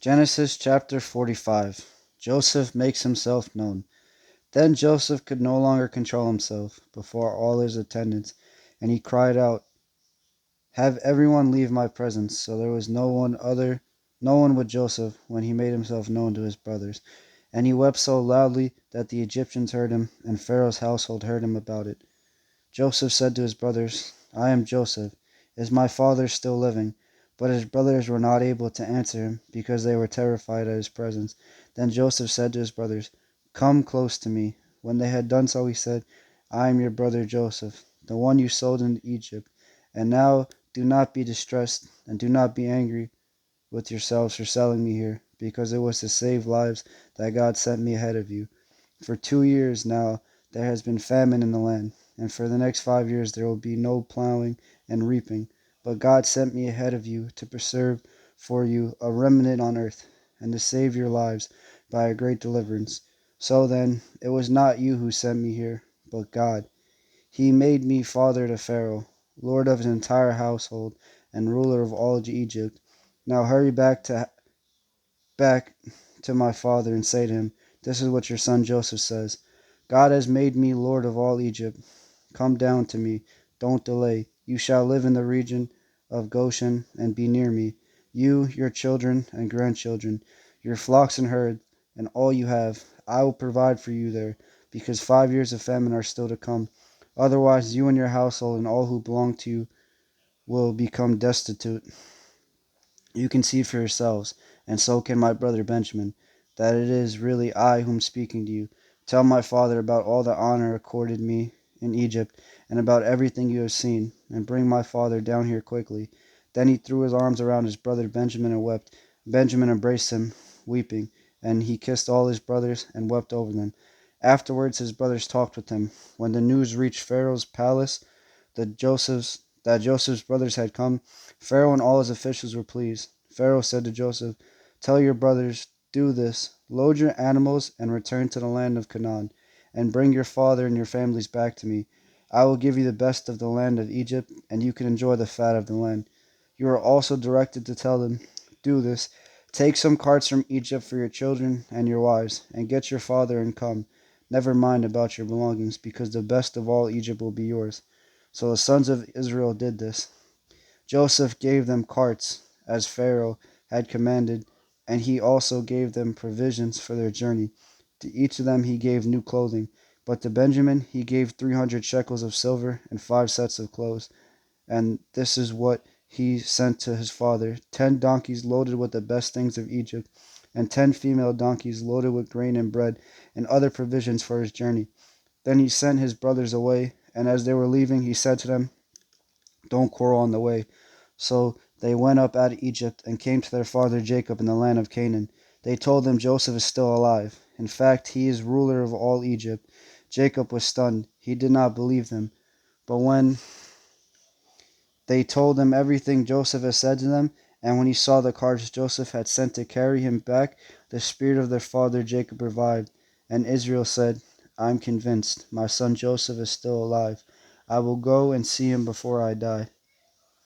Genesis chapter 45. Joseph makes himself known. Then Joseph could no longer control himself before all his attendants, and he cried out, "Have everyone leave my presence." So there was no one with Joseph when he made himself known to his brothers. And he wept so loudly that the Egyptians heard him, and Pharaoh's household heard him about it. Joseph said to his brothers, "I am Joseph. Is my father still living?" But his brothers were not able to answer him, because they were terrified at his presence. Then Joseph said to his brothers, "Come close to me." When they had done so, he said, "I am your brother Joseph, the one you sold into Egypt. And now do not be distressed, and do not be angry with yourselves for selling me here, because it was to save lives that God sent me ahead of you. For 2 years now there has been famine in the land, and for the next 5 years there will be no plowing and reaping. But God sent me ahead of you to preserve for you a remnant on earth, and to save your lives by a great deliverance. So then, it was not you who sent me here, but God. He made me father to Pharaoh, lord of his entire household, and ruler of all Egypt. Now hurry back to my father and say to him, 'This is what your son Joseph says: God has made me lord of all Egypt. Come down to me. Don't delay. You shall live in the region of Goshen and be near me, you, your children and grandchildren, your flocks and herds, and all you have. I will provide for you there, because 5 years of famine are still to come. Otherwise, you and your household and all who belong to you will become destitute. You can see for yourselves, and so can my brother Benjamin, that it is really I who am speaking to you. Tell my father about all the honor accorded me in Egypt, and about everything you have seen, and bring my father down here quickly." Then he threw his arms around his brother Benjamin and wept. Benjamin embraced him, weeping, and he kissed all his brothers and wept over them. Afterwards his brothers talked with him. When the news reached Pharaoh's palace that Joseph's brothers had come, Pharaoh and all his officials were pleased. Pharaoh said to Joseph, "Tell your brothers, do this: load your animals and return to the land of Canaan, and bring your father and your families back to me. I will give you the best of the land of Egypt, and you can enjoy the fat of the land." You are also directed to tell them, "Do this: take some carts from Egypt for your children and your wives, and get your father and come. Never mind about your belongings, because the best of all Egypt will be yours." So the sons of Israel did this. Joseph gave them carts, as Pharaoh had commanded, and he also gave them provisions for their journey. To each of them he gave new clothing, but to Benjamin he gave 300 shekels of silver and 5 sets of clothes. And this is what he sent to his father: 10 donkeys loaded with the best things of Egypt, and 10 female donkeys loaded with grain and bread and other provisions for his journey. Then he sent his brothers away, and as they were leaving, he said to them, "Don't quarrel on the way." So they went up out of Egypt and came to their father Jacob in the land of Canaan. They told him Joseph is still alive. In fact, he is ruler of all Egypt. Jacob was stunned. He did not believe them. But when they told him everything Joseph had said to them, and when he saw the carts Joseph had sent to carry him back, the spirit of their father Jacob revived. And Israel said, "I am convinced my son Joseph is still alive. I will go and see him before I die."